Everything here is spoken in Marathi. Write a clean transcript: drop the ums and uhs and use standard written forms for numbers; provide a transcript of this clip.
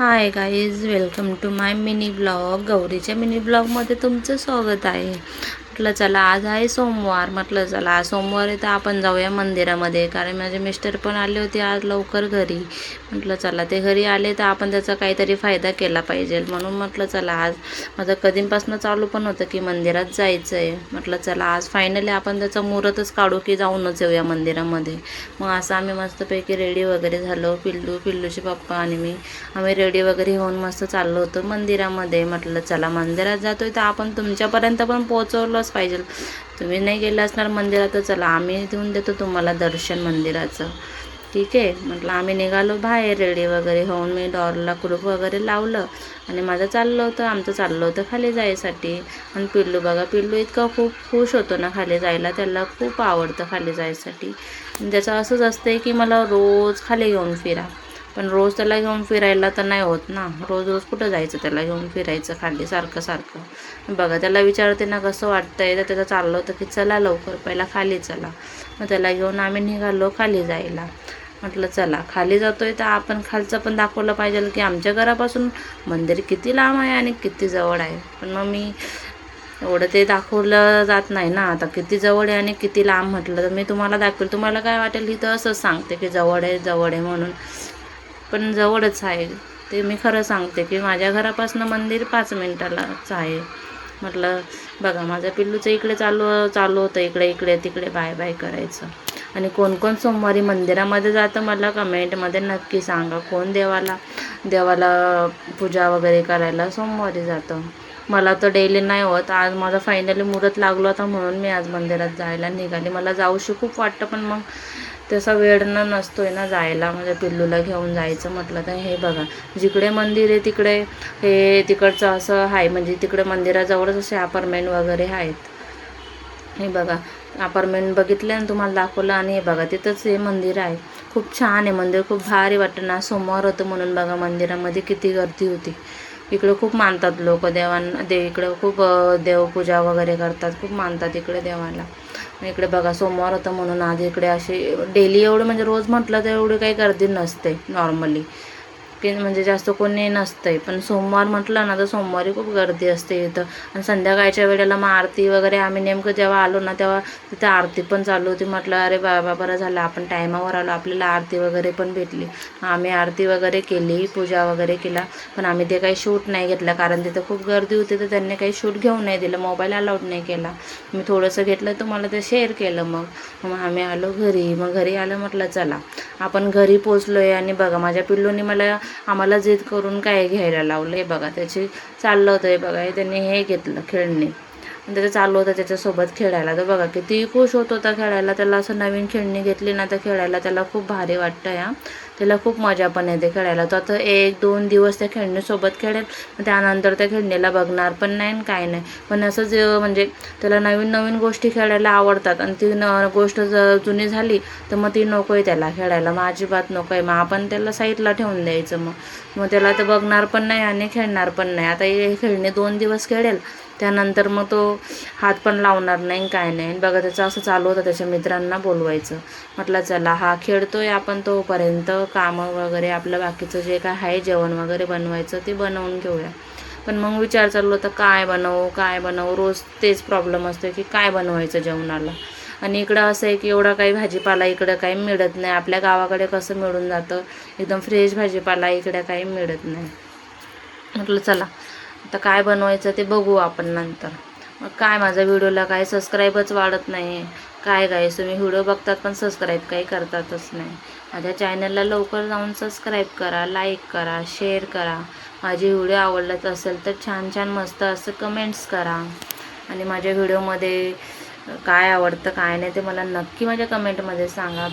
High guys, welcome to my mini blog. गौरीच्या मिनी ब्लॉगमध्ये तुमचं स्वागत आहे. म्हटलं चला, आज आहे सोमवार. म्हटलं चला आज सोमवार आहे तर आपण जाऊया मंदिरामध्ये, कारण माझे मिस्टर पण आले होते आज लवकर घरी. म्हटलं चला, ते घरी आले तर आपण त्याचा काहीतरी फायदा केला पाहिजे, म्हणून म्हटलं चला आज माझं कधीपासून चालू पण होतं की मंदिरात जायचं आहे. म्हटलं चला आज फायनली आपण त्याचा मुहूर्तच काढू की जाऊनच येऊया मंदिरामध्ये. मग असं आम्ही मस्तपैकी रेडी वगैरे झालो, पिल्लूचे पप्पा आणि मी. आम्ही रेडी वगैरे होऊन मस्त चाललो होतो मंदिरामध्ये. म्हटलं चला मंदिरात जातोय तर आपण तुमच्यापर्यंत पण पोहोचवलंच पाहिजे. तुम्ही नाही गेला असणार मंदिरात तर चला आम्ही देऊन देतो तुम्हाला दर्शन मंदिराचं. ठीक आहे, म्हटलं आम्ही निघालो बाहेर रेडी वगैरे होऊन. मी डॉरला कुलूप वगैरे लावलं आणि आमचं चाललं होतं खाली जायसाठी. आणि पिल्लू बघा, पिल्लू इतका खूप खुश होतो ना खाली जायला, त्याला खूप आवडतं खाली जायसाठी. त्याचं असंच असतं की मला रोज खाली घेऊन फिरा. पण रोज त्याला घेऊन फिरायला तर नाही होत ना, रोज रोज कुठं जायचं त्याला घेऊन फिरायचं खाली सारखं सारखं. बघा त्याला विचारते ना कसं वाटतंय, तर त्याचं चाललं होतं की चला लवकर पहिला खाली चला. मग त्याला घेऊन आम्ही निघालो खाली जायला. म्हटलं चला खाली जातोय तर आपण खालचं पण दाखवलं पाहिजे की आमच्या घरापासून मंदिर किती लांब आहे आणि किती जवळ आहे. पण मग मी एवढं ते दाखवलं जात नाही ना, आता किती जवळ आहे आणि किती लांब म्हटलं तर मी तुम्हाला दाखवेल. तुम्हाला काय वाटेल ही तर असंच सांगते की जवळ आहे जवळ आहे म्हणून, पण जवळच आहे. ते मी खरं सांगते की माझ्या घरापासून मंदिर 5 मिनिटालाच आहे. म्हटलं बघा माझ्या पिल्लूचं इकडे चालू होतं, इकडे इकडे तिकडे बाय बाय करायचं. आणि कोण कोण सोमवारी मंदिरामध्ये जातं मला कमेंटमध्ये नक्की सांगा. कोण देवाला पूजा वगैरे करायला सोमवारी जातं. मला तर डेली नाही होत. आज माझा फायनली मुहूर्त लागलो होता म्हणून मी आज मंदिरात जायला निघाली. मला जाऊशी खूप वाटतं, पण मग तसा वेळ नसतोय ना जायला, म्हणजे पिल्लूला घेऊन जायचं म्हटलं तर. हे बघा जिकडे मंदिर आहे तिकडे हे तिकडचं असं आहे, म्हणजे तिकडे मंदिराजवळच असे अपार्टमेंट वगैरे आहेत. हे बघा अपार्टमेंट बघितले आणि तुम्हाला दाखवलं, आणि हे बघा तिथंच हे मंदिर आहे. खूप छान आहे मंदिर, खूप भारी वाटतं ना. सोमवार होतं म्हणून बघा मंदिरामध्ये किती गर्दी होती. इकडे खूप मानतात लोक इकडे खूप देवपूजा वगैरे करतात, खूप मानतात इकडे देवाला. इकडे बघा सोमवार होतं म्हणून आज इकडे अशी डेली एवढं, म्हणजे रोज म्हटलं तर एवढी काही गर्दी नसते नॉर्मली, की म्हणजे जास्त कोणी नसतंय. पण सोमवार म्हटलं ना तर सोमवारी खूप गर्दी असते इथं. आणि संध्याकाळच्या वेळेला मग आरती वगैरे, आम्ही नेमकं जेव्हा आलो ना तेव्हा तिथं आरती पण चालू होती. म्हटलं अरे बाबा बरं झालं आपण टायमावर आलो, आपल्याला आरती वगैरे पण भेटली. आम्ही आरती वगैरे केली, पूजा वगैरे केला. पण आम्ही ते काही शूट नाही घेतलं, कारण तिथं खूप गर्दी होती तर त्यांनी काही शूट घेऊन नाही दिलं, मोबाईल अलाउड नाही केला. मी थोडंसं घेतलं तुम्हाला ते शेअर केलं. मग आम्ही आलो घरी. मग घरी आलं, म्हटलं चला आपण घरी पोचलो आहे. आणि बघा माझ्या पिल्लूने आम्हाला जिद करून काय घ्यायला लावलं. हे बघा त्याची चाललं होतं, हे बघा हे त्यांनी हे घेतलं खेळणी, आणि त्याचं चालू होतं त्याच्यासोबत खेळायला. तर बघा किती खुश होत होता खेळायला. त्याला असं नवीन खेळणी घेतली ना तर खेळायला त्याला खूप भारी वाटतं या. त्याला खूप मजा पण येते खेळायला. तो आता 1-2 दिवस त्या खेळणीसोबत खेळेल, त्यानंतर त्या खेळणीला बघणार पण नाही आणि काय नाही. पण असंच म्हणजे त्याला नवीन नवीन गोष्टी खेळायला आवडतात, आणि ती गोष्ट जुनी झाली तर मग ती नको आहे त्याला खेळायला, मग अजिबात नको आहे. मग आपण त्याला साईडला ठेवून द्यायचं. मग त्याला तर बघणार पण नाही आणि खेळणार पण नाही. आता हे खेळणे 2 दिवस खेळेल, त्यानंतर मग तो हात पण लावणार नाही काय नाही. बघा त्याचं असं चालू होतं त्याच्या मित्रांना बोलवायचं. म्हटलं चला हा खेळतोय, आपण तोपर्यंत कामं वगैरे आपलं बाकीचं जे काय आहे जेवण वगैरे बनवायचं ते बनवून घेऊया. पण मग विचार चाललो होता काय बनवू. रोज तेच प्रॉब्लेम असतो की काय बनवायचं जेवणाला. आणि इकडं असं आहे की एवढा काही भाजीपाला इकडं काही मिळत नाही. आपल्या गावाकडे कसं मिळून जातं एकदम फ्रेश भाजीपाला, इकडे काही मिळत नाही. म्हटलं चला आता काय बनवायचं ते बघू आपण नंतर. मग काय माझ्या व्हिडिओला काय सबस्क्राईबच वाढत नाही. काय तुम्ही व्हिडिओ बघतात पण सबस्क्राईब काही करतातच नाही. माझ्या चॅनलला लवकर जाऊन सबस्क्राईब करा, लाईक करा, शेअर करा. माझे व्हिडिओ आवडत असेल तर छान छान मस्त असं कमेंट्स करा. आणि माझ्या व्हिडिओमध्ये काय आवडतं काय नाही ते मला नक्की माझ्या कमेंटमध्ये सांगा.